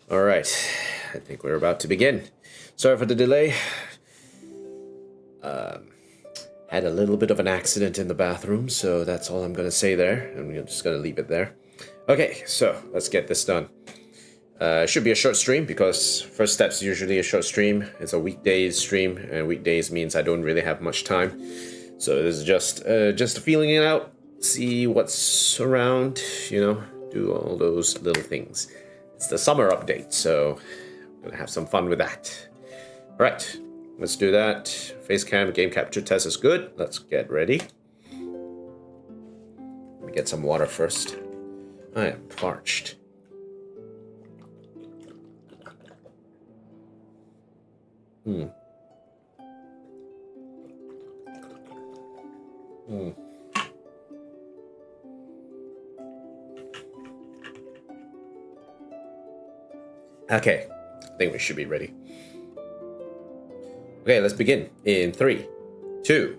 All right, I think we're about to begin. Sorry for the delay. Had a little bit of an accident in the bathroom, so that's all I'm going to say there. I'm just going to leave it there. Okay, so let's get this done. It should be a short stream because first step's usually a short stream. It's a weekdays stream, and weekdays means I don't really have much time. So this is just feeling it out, see what's around, do all those little things. It's the summer update, so I'm gonna have some fun with that. All right, let's do that. Face cam game capture test is good. Let's get ready. Let me get some water first. I am parched. Okay, I think we should be ready. Okay, let's begin in 3, 2,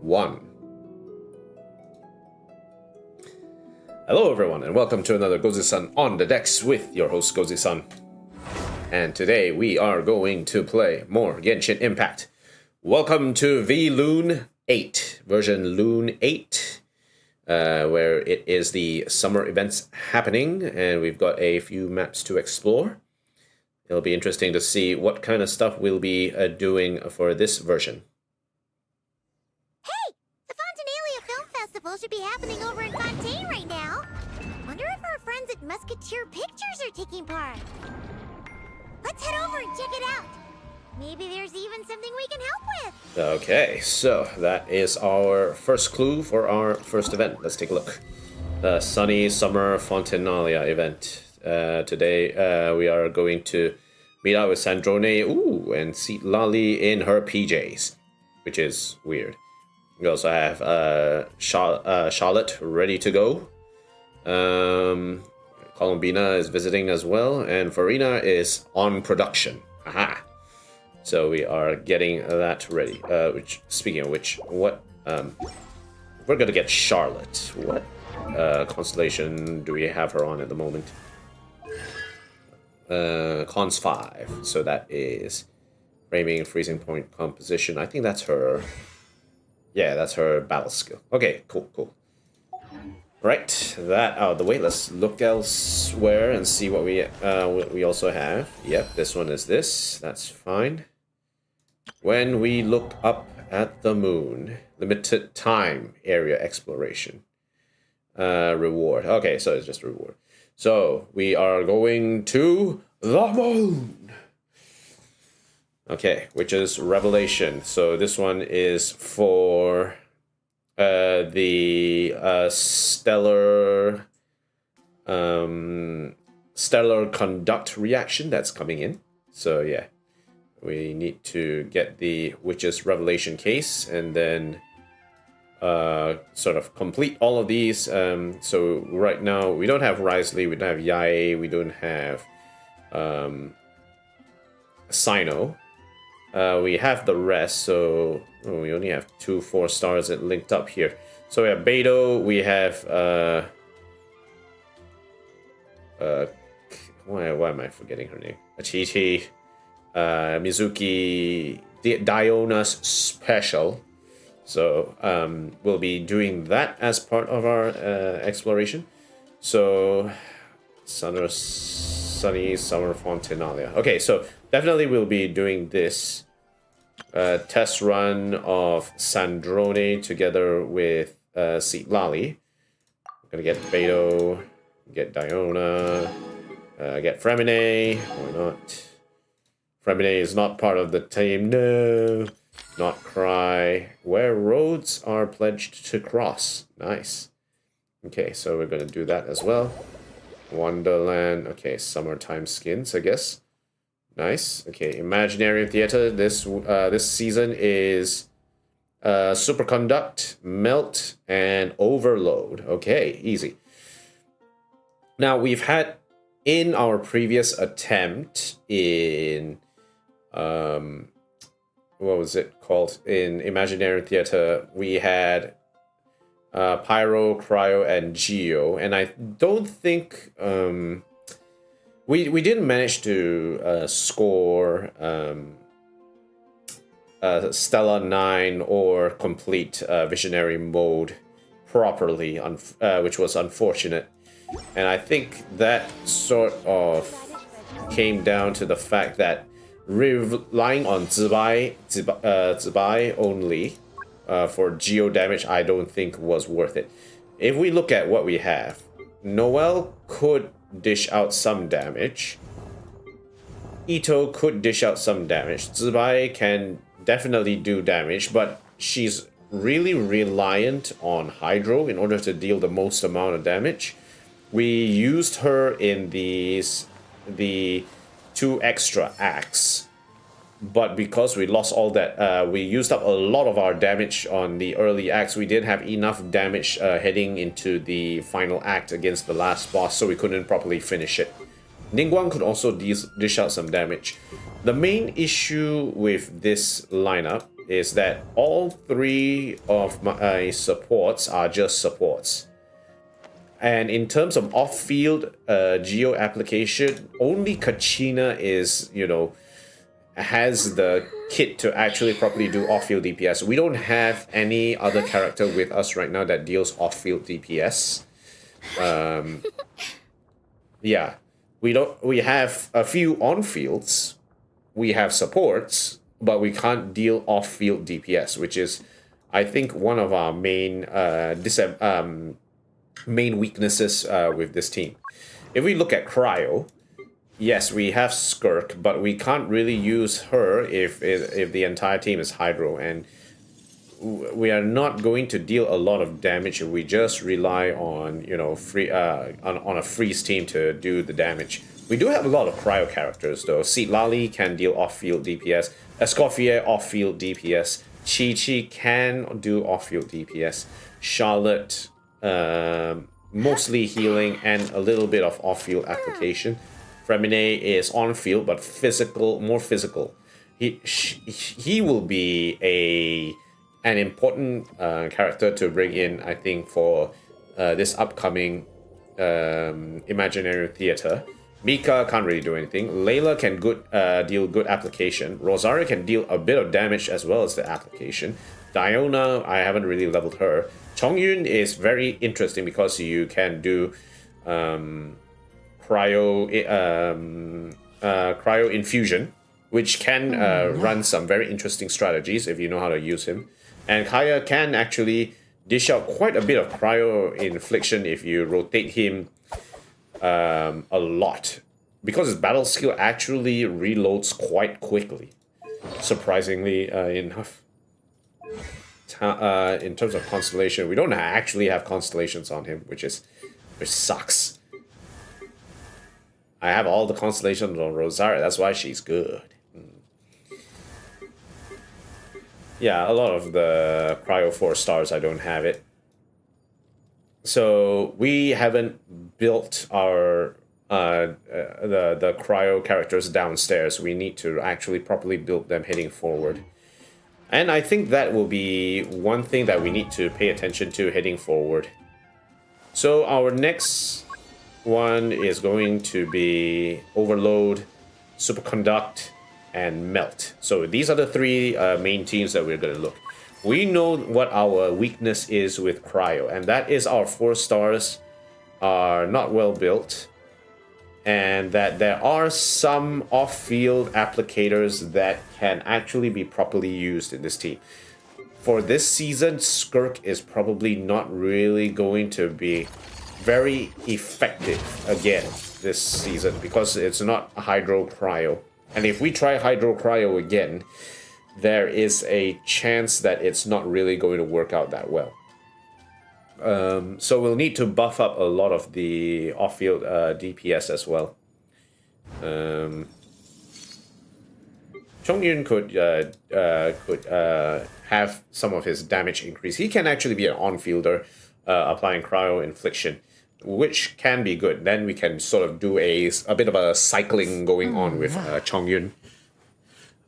1. Hello everyone, and welcome to another Gozi-san on the decks with your host Gozi-san. And today we are going to play more Genshin Impact. Welcome to vLune 8, version Lune 8, where it is the summer events happening, and we've got a few maps to explore. It'll be interesting to see what kind of stuff we'll be doing for this version. Hey! The Fontanalia Film Festival should be happening over in Fontaine right now. Wonder if our friends at Musketeer Pictures are taking part. Let's head over and check it out. Maybe there's even something we can help with. Okay, so that is our first clue for our first event. Let's take a look. The Sunny Summer Fontanalia event. Today we are going to meet up with Sandrone, and seat Lali in her PJs, which is weird. We also have Charlotte ready to go. Columbina is visiting as well, and Farina is on production. Aha! So we are getting that ready. Speaking of which, what we're gonna get Charlotte. What constellation do we have her on at the moment? Cons 5. So that is framing, freezing point, composition. I think that's her. Yeah, that's her battle skill. Okay, cool. Right, that out of the way. Let's look elsewhere and see what we also have. Yep, this one is this. That's fine. When we look up at the moon, limited time area exploration. Reward. Okay, so it's just reward. So we are going to the moon. Okay, which is Revelation. So this one is for the stellar conduct reaction that's coming in. So yeah, we need to get the Witch's Revelation case and then sort of complete all of these. So right now we don't have Risley, we don't have Yae, we don't have Sino. We have the rest, so we only have 2 4-stars that linked up here. So we have Beidou, we have why am I forgetting her name? Achichi, Mizuki, Diona's special. So we'll be doing that as part of our exploration. So Sunny Summer Fontanalia. Okay, so definitely we'll be doing this test run of Sandrone together with Seat Lali. I'm gonna get Beidou, get Diona, get Fremine. Why not? Fremine is not part of the team. No. Nod-krai. Where roads are pledged to cross. Nice. Okay, so we're gonna do that as well. Wonderland. Okay, summertime skins, I guess. Nice. Okay, Imaginary Theater. This season is Superconduct, Melt, and Overload. Okay, easy. Now we've had in our previous attempt in what was it called? In Imaginary Theater, we had Pyro, Cryo, and Geo, and I don't think We didn't manage to score Stella 9 or complete Visionary mode properly, which was unfortunate. And I think that sort of came down to the fact that relying on Zibai only for geo damage, I don't think was worth it. If we look at what we have, Noelle could dish out some damage. Ito could dish out some damage. Zibai can definitely do damage, but she's really reliant on Hydro in order to deal the most amount of damage. We used her in the 2 extra acts, but because we lost all that, we used up a lot of our damage on the early acts. We didn't have enough damage heading into the final act against the last boss, so we couldn't properly finish it. Ningguang could also dish out some damage. The main issue with this lineup is that all 3 of my supports are just supports. And in terms of off-field geo application, only Kachina is, has the kit to actually properly do off-field DPS. We don't have any other character with us right now that deals off-field DPS. Yeah, we have a few on-fields. We have supports, but we can't deal off-field DPS, which is, I think, one of our main main weaknesses with this team. If we look at Cryo, yes, we have Skirk, but we can't really use her if the entire team is Hydro, and we are not going to deal a lot of damage if we just rely on on a freeze team to do the damage. We do have a lot of Cryo characters though. Lali can deal off-field DPS, Escoffier off-field DPS, Chi can do off-field DPS, Charlotte mostly healing and a little bit of off-field application. Fremine is on-field but more physical. He will be an important character to bring in, I think, for this upcoming Imaginary Theater. Mika can't really do anything. Layla can deal good application. Rosaria can deal a bit of damage as well as the application. Diona, I haven't really leveled her. Chongyun is very interesting because you can do cryo infusion, which can run some very interesting strategies if you know how to use him. And Kaya can actually dish out quite a bit of cryo infliction if you rotate him a lot, because his battle skill actually reloads quite quickly, surprisingly enough. In terms of constellation, we don't actually have constellations on him, which sucks. I have all the constellations on Rosaria, that's why she's good. Yeah, a lot of the Cryo 4 stars, I don't have it. So we haven't built our the Cryo characters downstairs. We need to actually properly build them heading forward. And I think that will be one thing that we need to pay attention to heading forward. So our next one is going to be Overload, Superconduct, and Melt. So these are the 3 main teams that we're going to look. We know what our weakness is with Cryo, and that is our 4 stars are not well built, and that there are some off-field applicators that can actually be properly used in this team. For this season, Skirk is probably not really going to be very effective again this season because it's not Hydro Cryo. And if we try Hydro Cryo again, there is a chance that it's not really going to work out that well. So we'll need to buff up a lot of the off-field DPS as well. Chongyun could have some of his damage increase. He can actually be an on-fielder applying cryo infliction, which can be good. Then we can sort of do a bit of a cycling going on with Chongyun.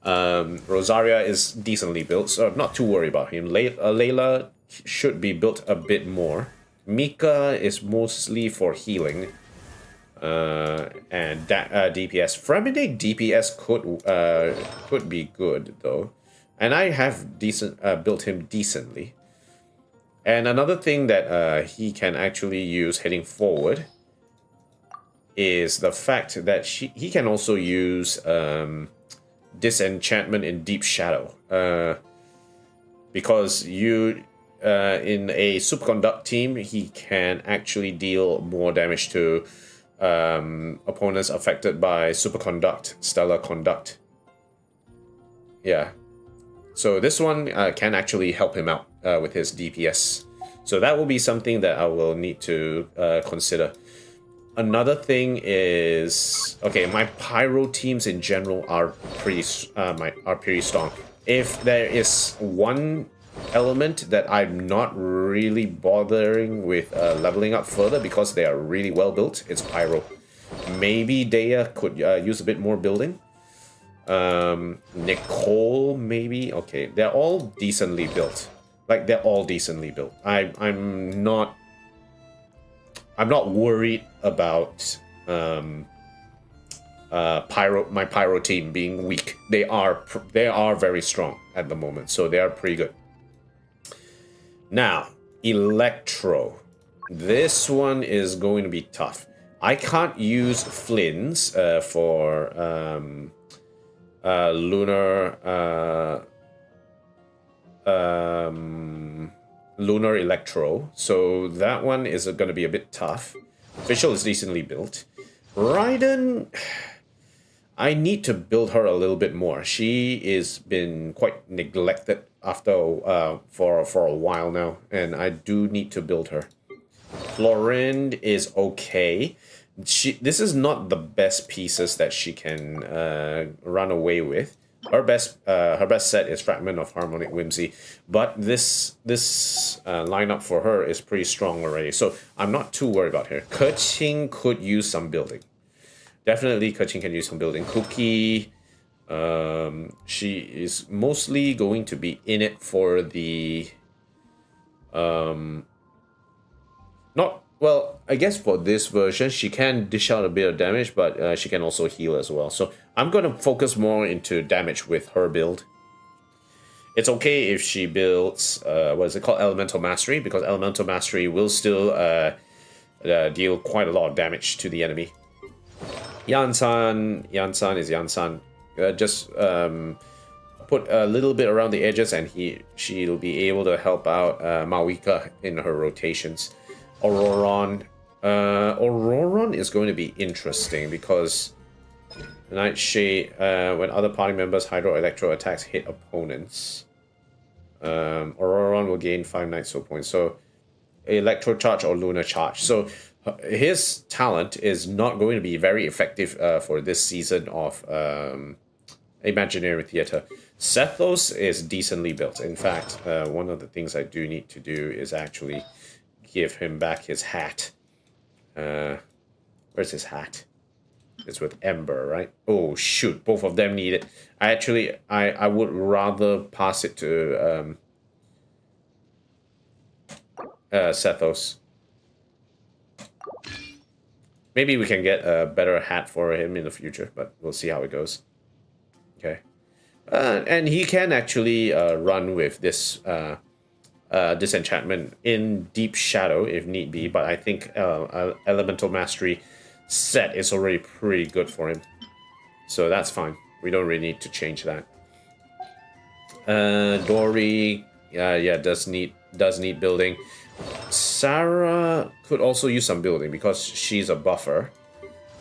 Rosaria is decently built, so not too worried about him. Layla should be built a bit more. Mika is mostly for healing. And DPS. Fremidae DPS could be good though, and I have built him decently. And another thing that he can actually use heading forward is the fact that he can also use disenchantment in Deep Shadow, because in a superconduct team he can actually deal more damage to opponents affected by superconduct, stellar conduct. Yeah, so this one can actually help him out with his DPS. So that will be something that I will need to consider. Another thing is, okay, my pyro teams in general are pretty strong. If there is one element that I'm not really bothering with leveling up further because they are really well built, it's pyro. Maybe Dea could use a bit more building. Nicole maybe. Okay, they're all decently built. Like, they're all decently built. I'm not worried about my pyro team being weak. They are very strong at the moment, so they are pretty good. Now, Electro. This one is going to be tough. I can't use Flynn's for Lunar Electro, so that one is going to be a bit tough. Fischl is decently built. Raiden, I need to build her a little bit more. She is been quite neglected after for a while now, and I do need to build her. Florinde is okay. This is not the best pieces that she can run away with. Her best set is Fragment of Harmonic Whimsy, but this lineup for her is pretty strong already, so I'm not too worried about her. Keqing could use some building. Definitely Keqing can use some building. Cookie, she is mostly going to be in it for the I guess for this version, she can dish out a bit of damage, but she can also heal as well. So I'm going to focus more into damage with her build. It's okay if she builds, what is it called? Elemental Mastery, because Elemental Mastery will still deal quite a lot of damage to the enemy. Yansan is Yansan. Just put a little bit around the edges and she'll be able to help out Mawika in her rotations. Auroron is going to be interesting because Nightshade, when other party members' Hydro Electro attacks hit opponents, Auroron will gain 5 Night Soul points. So Electro Charge or Lunar Charge. So his talent is not going to be very effective for this season of Imaginary Theater. Sethos is decently built. In fact, one of the things I do need to do is actually give him back his hat. Where's his hat? It's with Ember, right? Oh shoot, both of them need it. I would rather pass it to Sethos. Maybe we can get a better hat for him in the future, but we'll see how it goes. Okay. And he can actually run with this disenchantment in Deep Shadow if need be, but I think Elemental Mastery set is already pretty good for him, so that's fine. We don't really need to change that. Dory, does need building. Sarah could also use some building because she's a buffer.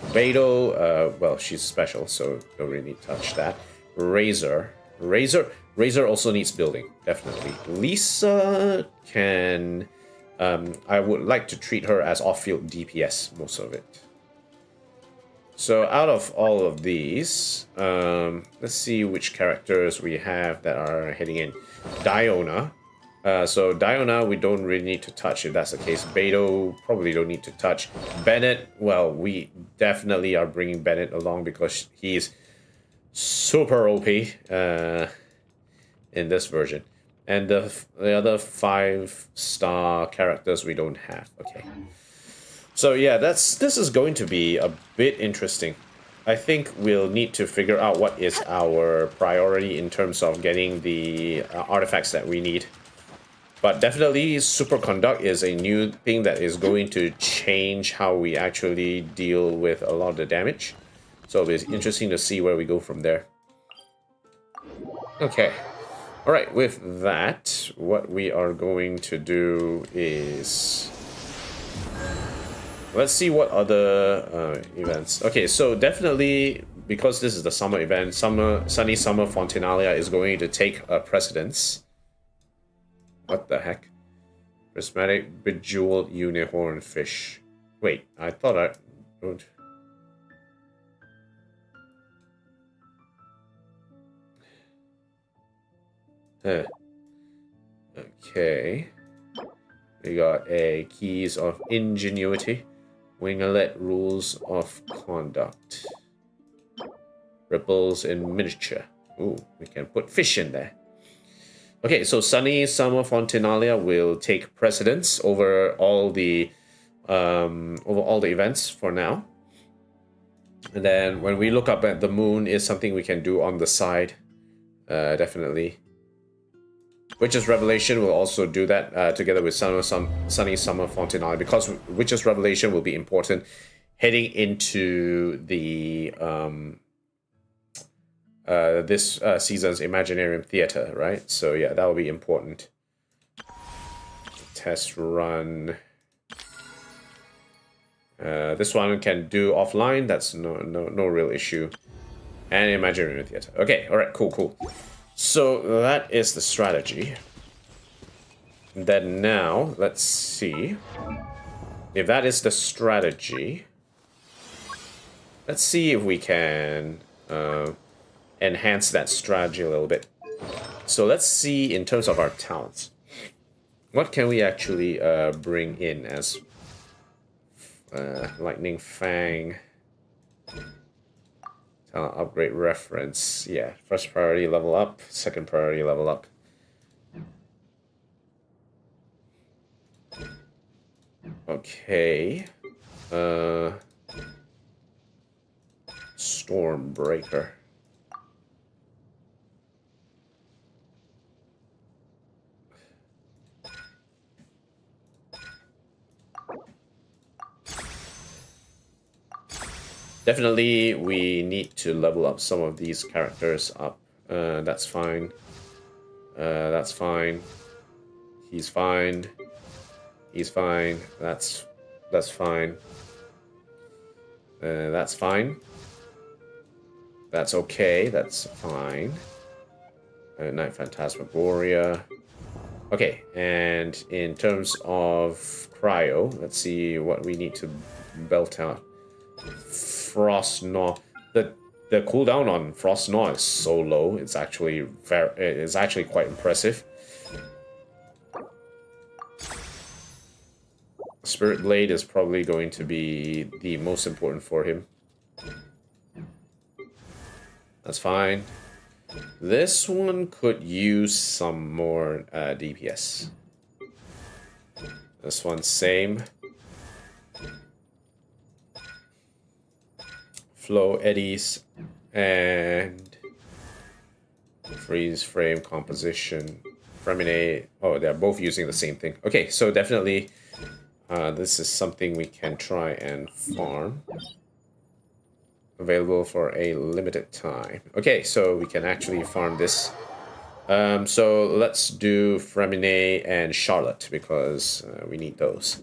Beidou, well, she's special, so don't really need to touch that. Razor also needs building, definitely. Lisa can... I would like to treat her as off-field DPS, most of it. So out of all of these, let's see which characters we have that are heading in. Diona. So Diona, we don't really need to touch if that's the case. Beidou, probably don't need to touch. Bennett, well, we definitely are bringing Bennett along because he's super OP in this version. And the other 5-star characters we don't have. Okay. So yeah, this is going to be a bit interesting. I think we'll need to figure out what is our priority in terms of getting the artifacts that we need. But definitely, superconduct is a new thing that is going to change how we actually deal with a lot of the damage. So it's interesting to see where we go from there. Okay. Alright, with that, what we are going to do is... let's see what other events. Okay, so definitely, because this is the summer event, Sunny Summer Fontinalia is going to take precedence. What the heck? Prismatic Bejeweled Unicorn Fish. Wait, I thought I... Huh. Okay. We got a Keys of Ingenuity. Winglet Rules of Conduct. Ripples in Miniature. Ooh, we can put fish in there. Okay, so Sunny Summer Fontinalia will take precedence over all the events for now. And then when we look up at the moon is something we can do on the side. Definitely. Witch's Revelation will also do that together with Sunny Summer Fontinalia, because Witch's Revelation will be important heading into the this season's Imaginarium Theater, right? So yeah, that will be important. Test run. This one can do offline. That's no real issue. And Imaginarium Theater. Okay, all right, cool. So that is the strategy. And then now, let's see. If that is the strategy, let's see if we can enhance that strategy a little bit. So let's see in terms of our talents. What can we actually bring in as Lightning Fang? Upgrade reference. Yeah, first priority level up, second priority level up. Okay. Stormbreaker. Definitely, we need to level up some of these characters up. That's fine. That's fine. He's fine. He's fine. That's fine. That's fine. That's okay. That's fine. Night Phantasmagoria. Okay, and in terms of Cryo, let's see what we need to belt out. Frost Gnaw. The cooldown on Frost Gnaw is so low. It's actually quite impressive. Spirit Blade is probably going to be the most important for him. That's fine. This one could use some more DPS. This one, same. Flow eddies and freeze frame composition. Freminate. Oh, they're both using the same thing. Okay, so definitely this is something we can try and farm. Available for a limited time. Okay, so we can actually farm this. So let's do Freminate and Charlotte because we need those.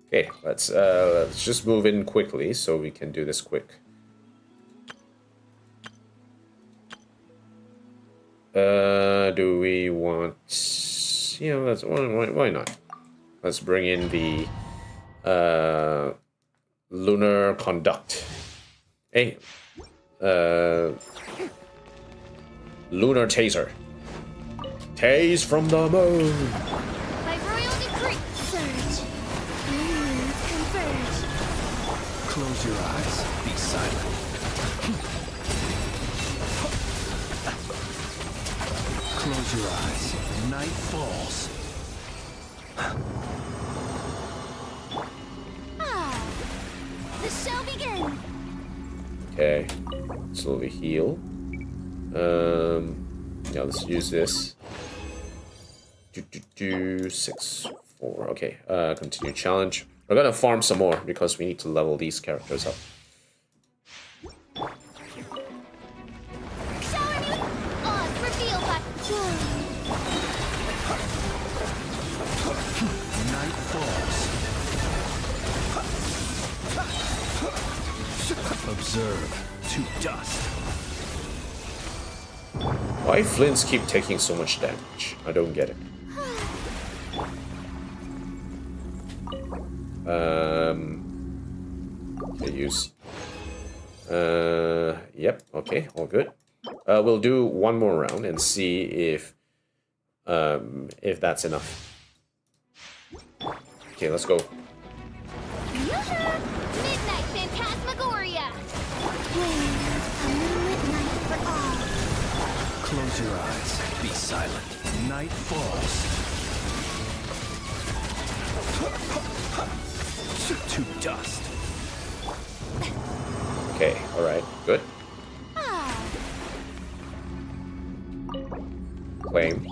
Okay, let's just move in quickly so we can do this quick. Do we want? Yeah, let's. Why not? Let's bring in the lunar conduct. Hey, lunar taser. Tase from the moon. By royal decree, surge. Moons converge. Close your eyes. Be silent. Close your eyes. Night falls. absolutely heal. Yeah, let's use this. 6, 4. Okay, continue challenge. We're gonna farm some more because we need to level these characters up. Shower me! Oz, reveal by... Night falls. Observe to dust. Why flints keep taking so much damage? I don't get it. Okay, use. Yep. Okay, all good. We'll do one more round and see if that's enough. Okay, let's go. Midnight Phantasmagoria! A moonlit night for all. Close your eyes. Be silent. Night falls. To dust. Okay, all right, good. Claim.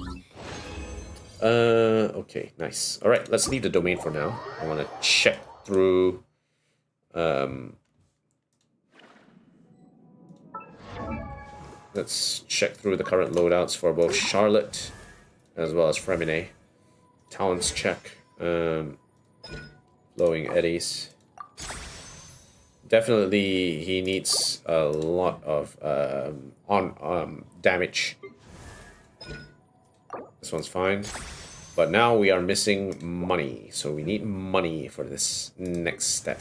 Okay, nice. All right, let's leave the domain for now. I want to check through. Let's check through the current loadouts for both Charlotte as well as Fremine. Talents check. Flowing eddies. Definitely, he needs a lot of damage. This one's fine. But now we are missing money. So we need money for this next step.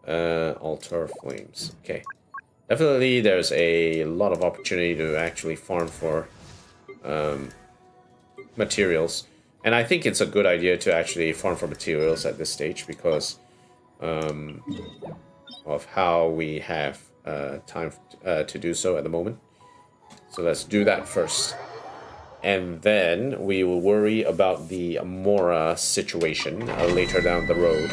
Altar flames. Okay. Definitely there's a lot of opportunity to actually farm for materials. And I think it's a good idea to actually farm for materials at this stage because of how we have time to do so at the moment. So let's do that first. And then we will worry about the Mora situation later down the road.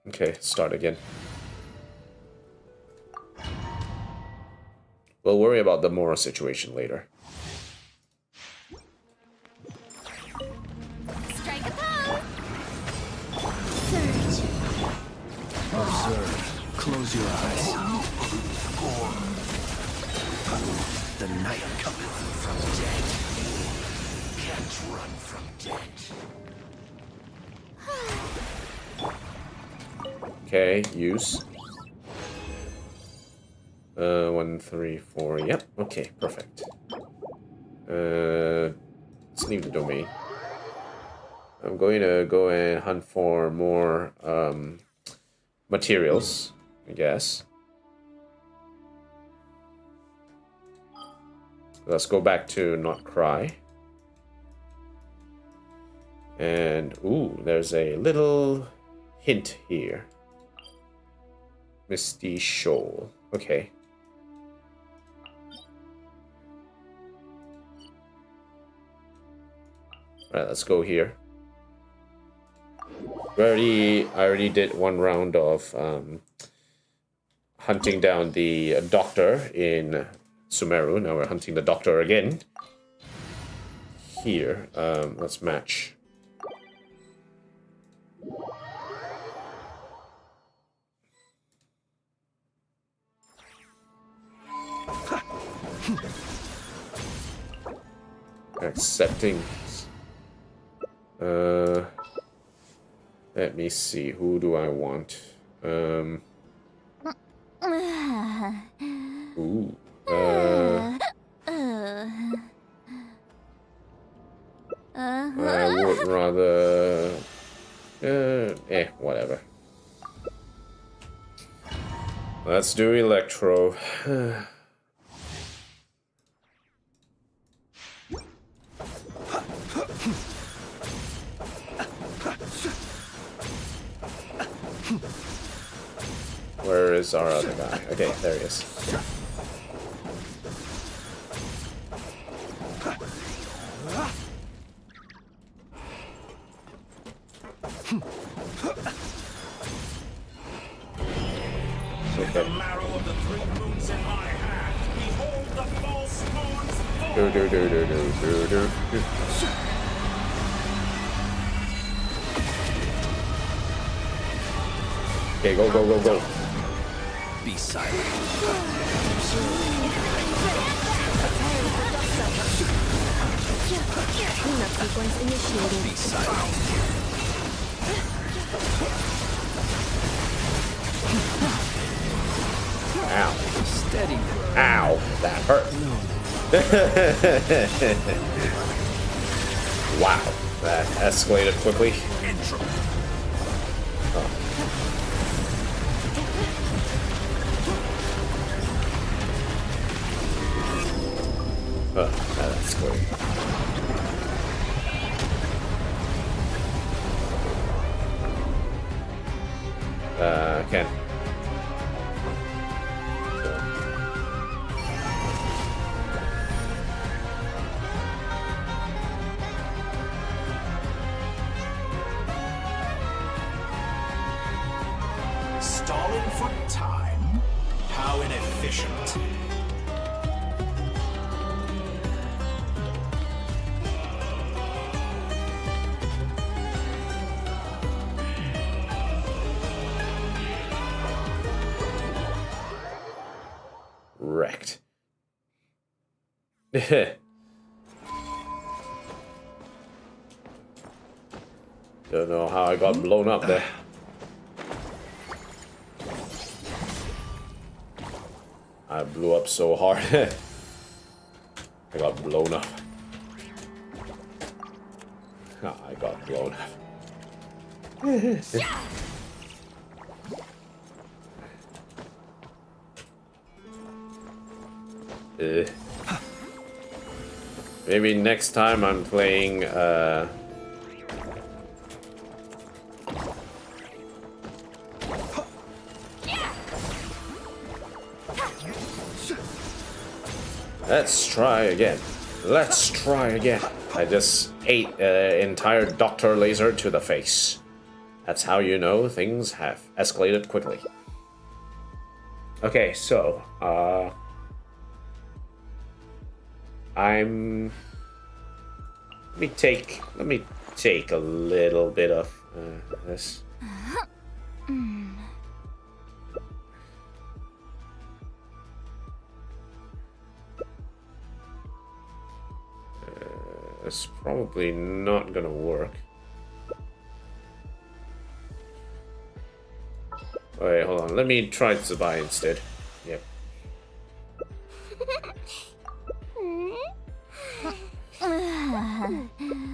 Okay, start again. We'll worry about the Mora situation later. Strike a pose! Surge. Observe. Close your eyes. The night cometh from dead. Can't run from dead. Okay, use. 1, 3, 4. Yep. Okay, perfect. Let's leave the domain. I'm going to go and hunt for more materials, I guess. Let's go back to Nod-krai. And, ooh, there's a little hint here. Misty Shoal. Okay. Alright, let's go here. I already did one round of hunting down the doctor in Sumeru. Now we're hunting the doctor again. Here, let's match. Accepting. Let me see. Who do I want? Ooh. I would rather. Whatever. Let's do Electro. Where is our other guy? Okay, there he is. marrow of the three moons in my hand, behold the false moon's fall. Do do do do do do do. Okay, go go go go. Be silent. Cleanup sequence initiated. Be silent. Ow. Steady. Ow. That hurt. Wow. That escalated quickly. That's great. Ken. Stalling for time? How inefficient. Wrecked. Don't know how I got blown up there. I blew up so hard. I got blown up. I got blown up. Maybe next time I'm playing let's try again. Let's try again. I just ate an entire Doctor Laser to the face. That's how you know things have escalated quickly. Okay, so let me take a little bit of this. It's probably not gonna work. Wait, hold on. Let me try Zubai instead. Yep.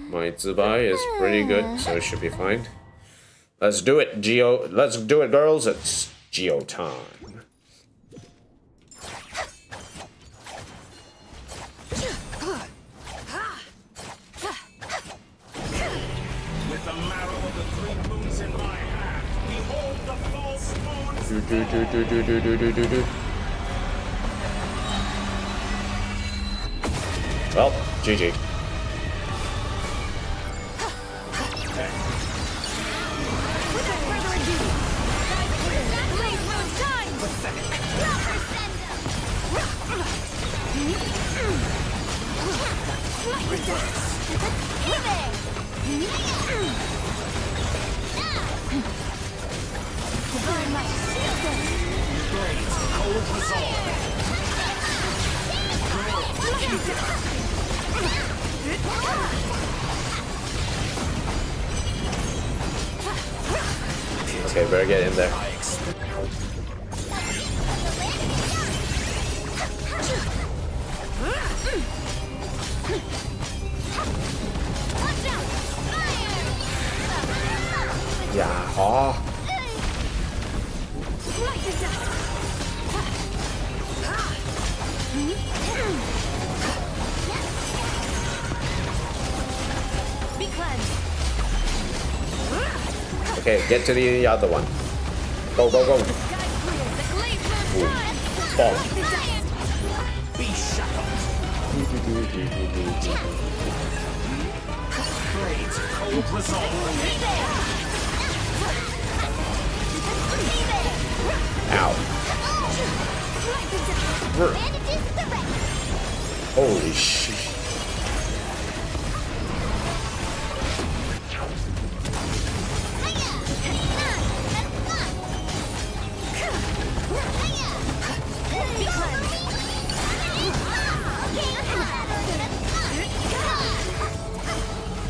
My Zubai is pretty good, so it should be fine. Let's do it, Geo. Let's do it, girls. It's Geo time. With the marrow of the three moons in my hand, behold the false moon's Do. Well, GG. Without further ado, Blaze Moon time! Divine might. blades, cold resolve. Okay, better get in there. Yeah. Oh. Okay, get to the other one. Go, go, go. Ooh. Bomb. Be shackled. Blades, cold resolve. Ow. Bandages to the ready. Holy shit.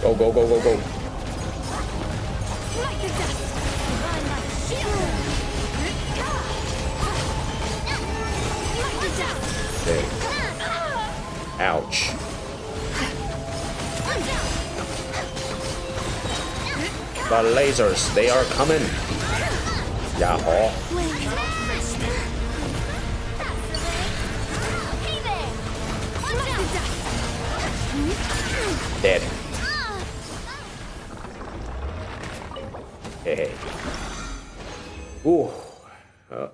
Go, go, go, go, go. Okay. Ouch. The lasers, they are coming. Yahoo. Dead. Hey. Ooh.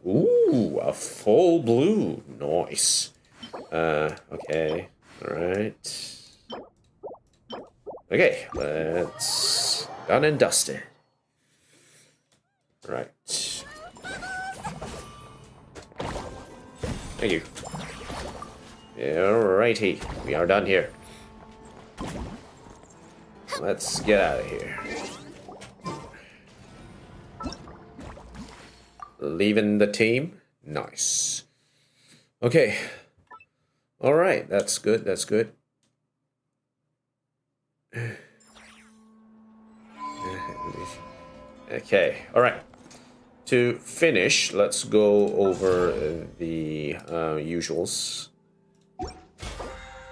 Ooh, a full blue. Nice. Okay. Alright. Okay, let's... Done and dusted. Right. Thank you. Alrighty. We are done here. Let's get out of here. Leaving the team. Nice. Okay. Alright, that's good, that's good. Okay, alright. To finish, let's go over the usuals.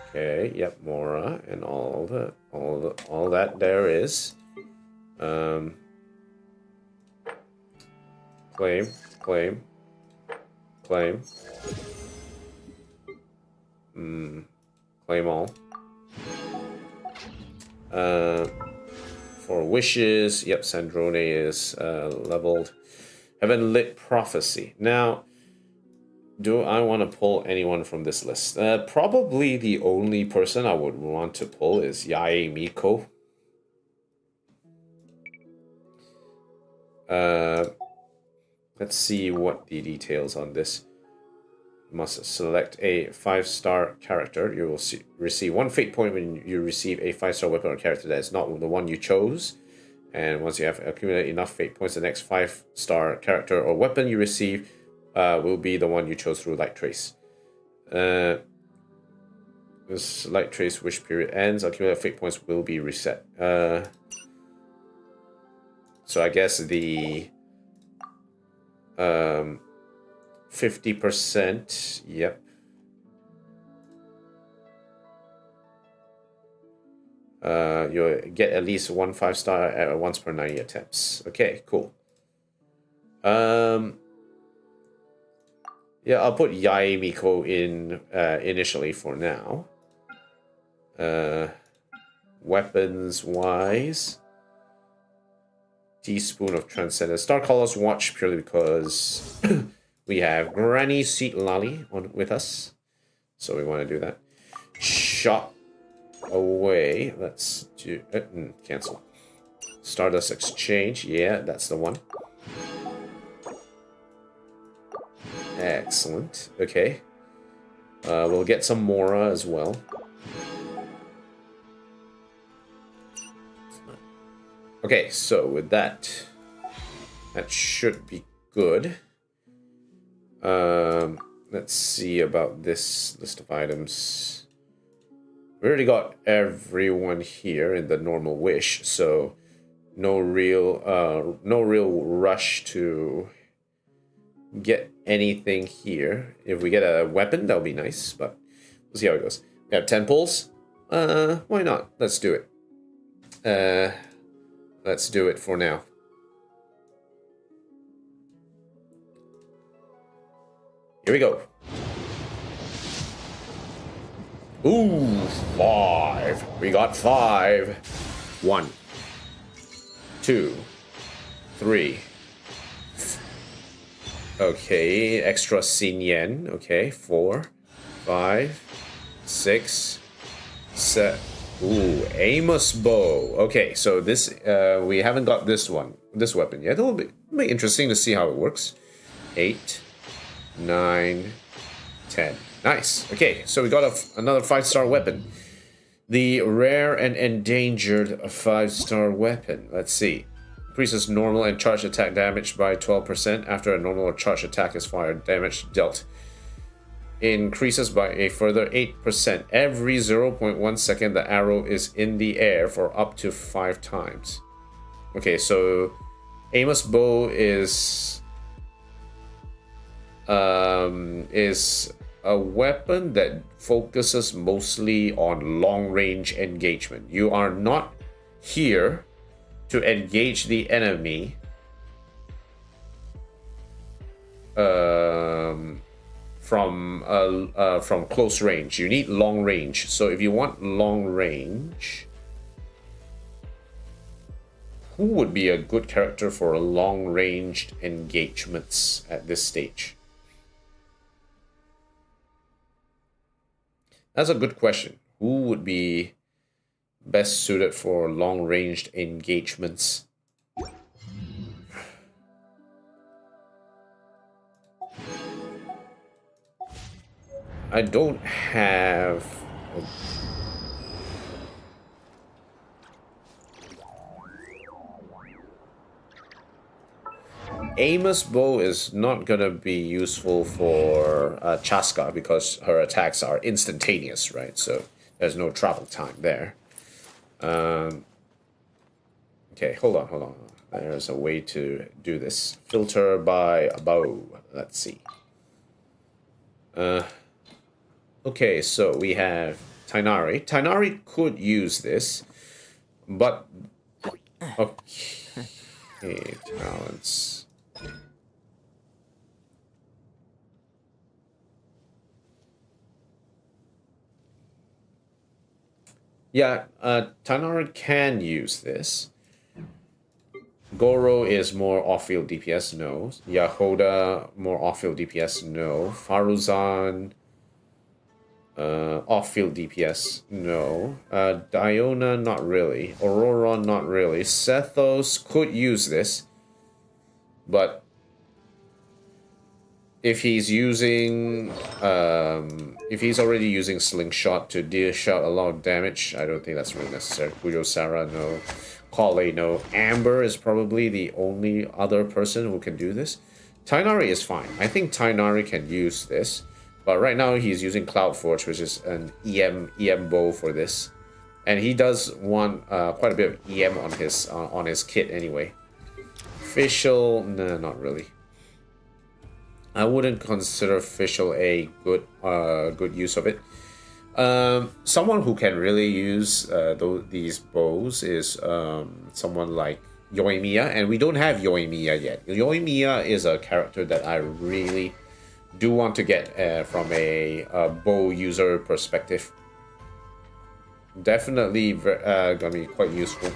Okay, yep, Mora and all that there is. Claim. Claim all. For wishes, yep, Sandrone is leveled. Heaven Lit Prophecy. Now, do I want to pull anyone from this list? Probably the only person I would want to pull is Yae Miko. Let's see what the details on this. Must select a 5-star character. You will receive 1 fate point when you receive a 5-star weapon or character that is not the one you chose. And once you have accumulated enough fate points, the next 5-star character or weapon you receive will be the one you chose through Light Trace. This Light Trace wish period ends. Accumulated fate points will be reset. So I guess the 50%, yep. You'll get at least 1 5-star once per 90 attempts. Okay, cool. Yeah, I'll put Yae Miko in initially for now. Weapons wise, Teaspoon of Transcendence. Star Colors Watch purely because we have Granny Seat Lally with us, so we want to do that. Shot away. Let's do cancel. Stardust Exchange. Yeah, that's the one. Excellent. Okay. We'll get some Mora as well. Okay, so with that should be good. Let's see about this list of items. We already got everyone here in the normal wish, so no real rush to get anything here. If we get a weapon, that'll be nice, but we'll see how it goes. We have 10 pulls. Why not? Let's do it. Let's do it for now. Here we go. Ooh, 5. We got 5. 1, 2, 3. Okay, extra Xinyan. Okay, 4, 5, 6, 7. Ooh, Amos Bow. Okay, so this we haven't got this weapon yet. It'll be interesting to see how it works. 8, 9, 10. Nice. Okay, so we got another 5-star weapon. The rare and endangered 5-star weapon. Let's see. Increases normal and charge attack damage by 12% after a normal or charge attack is fired. Damage dealt increases by a further 8%. Every 0.1 second, the arrow is in the air for up to 5 times. Okay, so Amos bow is a weapon that focuses mostly on long-range engagement. You are not here to engage the enemy from close range. You need long range. So if you want long range, who would be a good character for long-ranged engagements at this stage? That's a good question. Who would be best suited for long-ranged engagements? I don't have... Amos bow is not gonna be useful for Chaska because her attacks are instantaneous, right? So there's no travel time there. Okay, hold on. There's a way to do this. Filter by bow. Let's see. Okay, so we have Tainari. Tainari could use this, but okay, talents. Yeah, Tainari can use this. Goro is more off-field DPS, no. Yahoda, more off-field DPS, no. Faruzan, off-field DPS, no. Diona, not really. Aurora, not really. Sethos could use this, but if he's using, if he's already using Slingshot to dish out a lot of damage, I don't think that's really necessary. Kujo Sara, no. Kale, no. Amber is probably the only other person who can do this. Tainari is fine. I think Tainari can use this, but right now he's using Cloudforge, which is an EM bow for this, and he does want quite a bit of EM on his kit anyway. Fischl, no, not really. I wouldn't consider Fischl a good use of it. Someone who can really use these bows is someone like Yoimiya, and we don't have Yoimiya yet. Yoimiya is a character that I really do want to get from a bow user perspective. Definitely gonna be quite useful.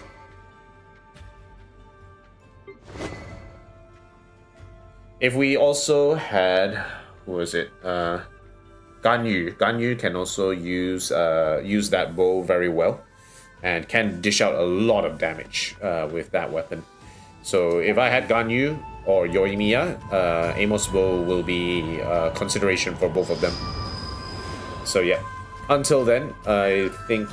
If we also had, who was it? Ganyu. Ganyu can also use that bow very well, and can dish out a lot of damage with that weapon. So if I had Ganyu or Yoimiya, Amos bow will be consideration for both of them. So yeah, until then, I think,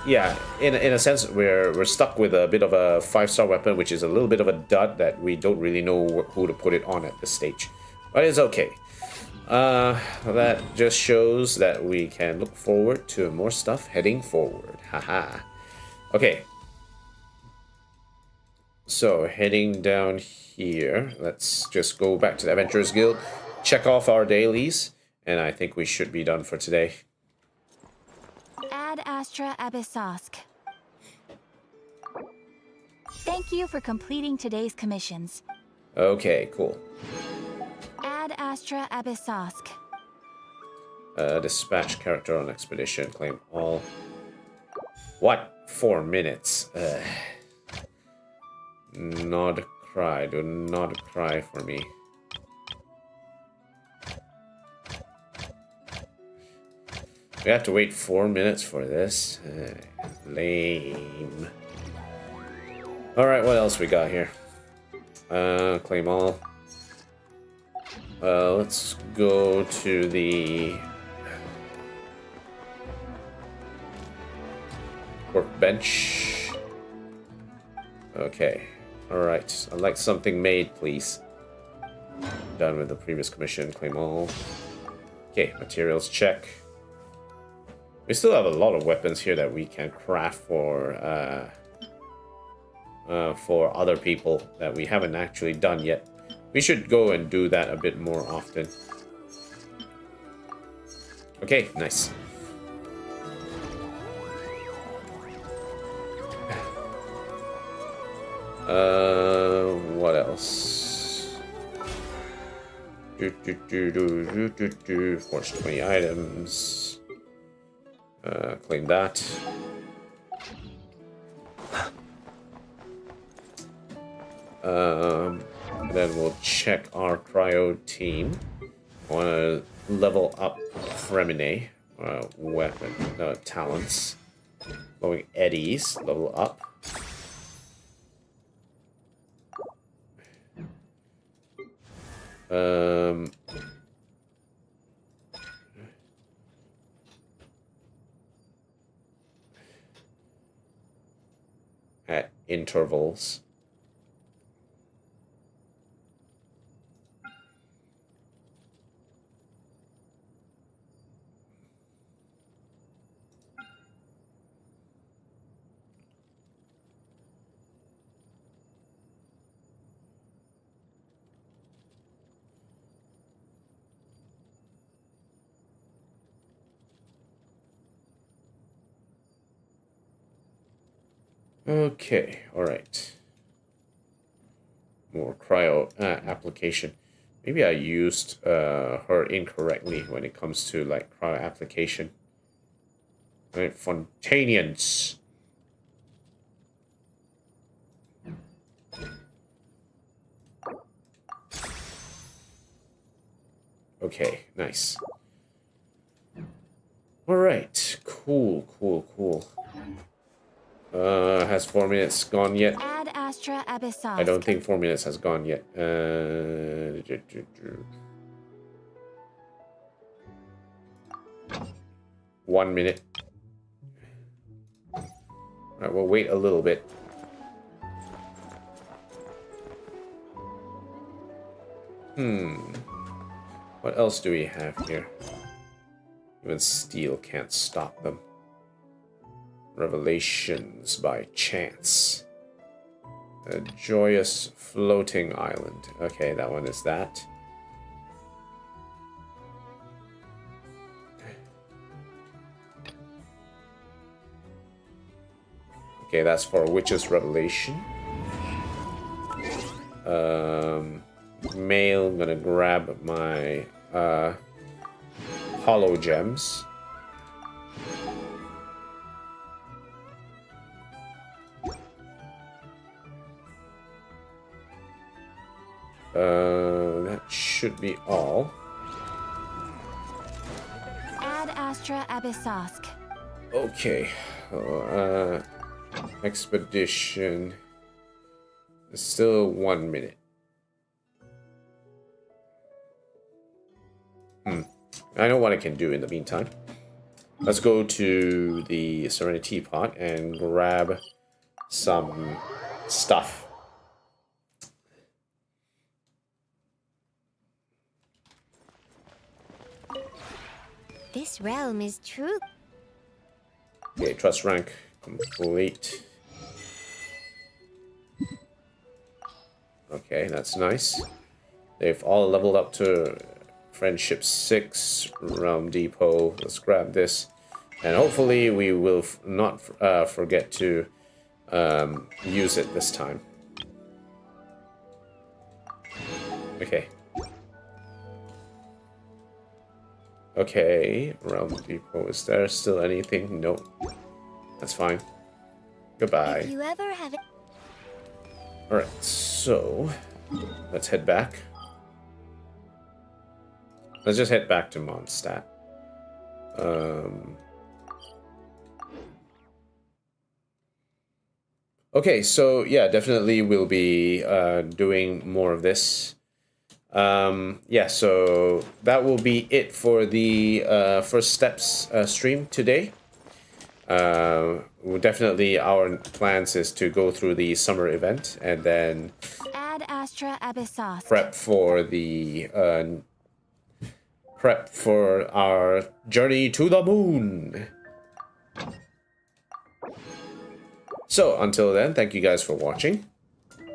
yeah, in a sense, we're stuck with a bit of a 5-star weapon, which is a little bit of a dud that we don't really know who to put it on at this stage. But it's okay. That just shows that we can look forward to more stuff heading forward. Haha. Okay. So heading down here, let's just go back to the Adventurers Guild, check off our dailies, and I think we should be done for today. Ad Astra Abyssosk. Thank you for completing today's commissions. Okay, cool. Ad Astra Abyssosk. Dispatch character on expedition. Claim all. What? 4 minutes. Nod-krai. Do not cry for me. We have to wait 4 minutes for this. Lame. Alright, what else we got here? Claim all. Let's go to the workbench. Okay. Alright. I'd like something made, please. Done with the previous commission. Claim all. Okay, materials check. We still have a lot of weapons here that we can craft for other people that we haven't actually done yet. We should go and do that a bit more often. Okay, nice. What else? Forge 20 items. Claim that. And then we'll check our cryo team. I want to level up Fremine, weapon, talents. Going eddies, level up. At intervals. Okay, alright. More cryo application. Maybe I used her incorrectly when it comes to like cryo application. Right, Fontanians. Okay, nice. Alright, cool. Has 4 minutes gone yet? Ad Astra Abyssosque. I don't think 4 minutes has gone yet. 1 minute. Alright, we'll wait a little bit. What else do we have here? Even steel can't stop them. Revelations by chance. A joyous floating island. Okay, that one is that. Okay, that's for Witch's Revelation. Mail, I'm gonna grab my hollow gems. That should be all. Ad Astra Abyssosque. Okay. Expedition. It's still 1 minute. I know what I can do in the meantime. Let's go to the Serenity Pot and grab some stuff. This realm is true. Okay, trust rank complete. Okay, that's nice. They've all leveled up to Friendship 6, Realm Depot. Let's grab this. And hopefully we will not forget to use it this time. Okay. Okay, Realm Depot. Is there still anything? Nope. That's fine. Goodbye. If you ever have it. Alright, so let's head back. Let's just head back to Mondstadt. Okay, so yeah, definitely we'll be doing more of this. Yeah, so that will be it for the first steps stream today. Definitely our plans is to go through the summer event and then Ad Astra Abyssos. prep for our journey to the moon. So until then, thank you guys for watching.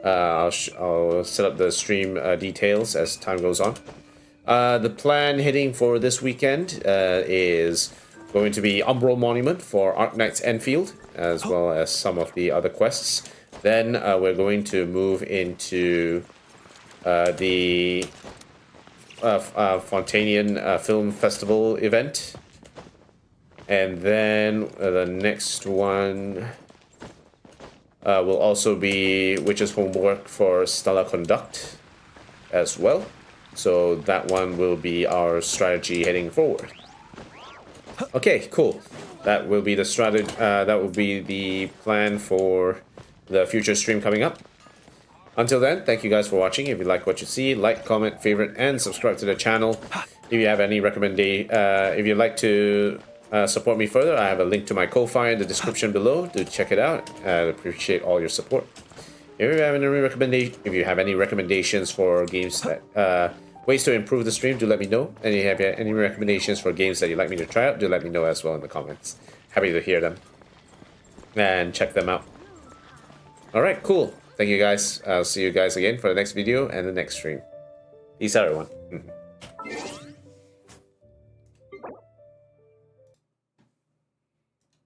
I'll set up the stream details as time goes on. The plan hitting for this weekend is going to be Umbral Monument for Arknight's Enfield, as well as some of the other quests. Then we're going to move into the Fontanian Film Festival event. And then the next one will also be Witch's Homework for Stella Conduct as well. So that one will be our strategy heading forward. Okay, cool. That will be the strategy. That will be the plan for the future stream coming up. Until then, thank you guys for watching. If you like what you see, like, comment, favorite, and subscribe to the channel. If you have any if you'd like to support me further, I have a link to my Ko-Fi in the description below. Do check it out. I appreciate all your support. If you have any recommendations for games that ways to improve the stream, do let me know. And if you have any recommendations for games that you'd like me to try out, do let me know as well in the comments. Happy to hear them and check them out. Alright, cool. Thank you guys. I'll see you guys again for the next video and the next stream. Peace out, everyone.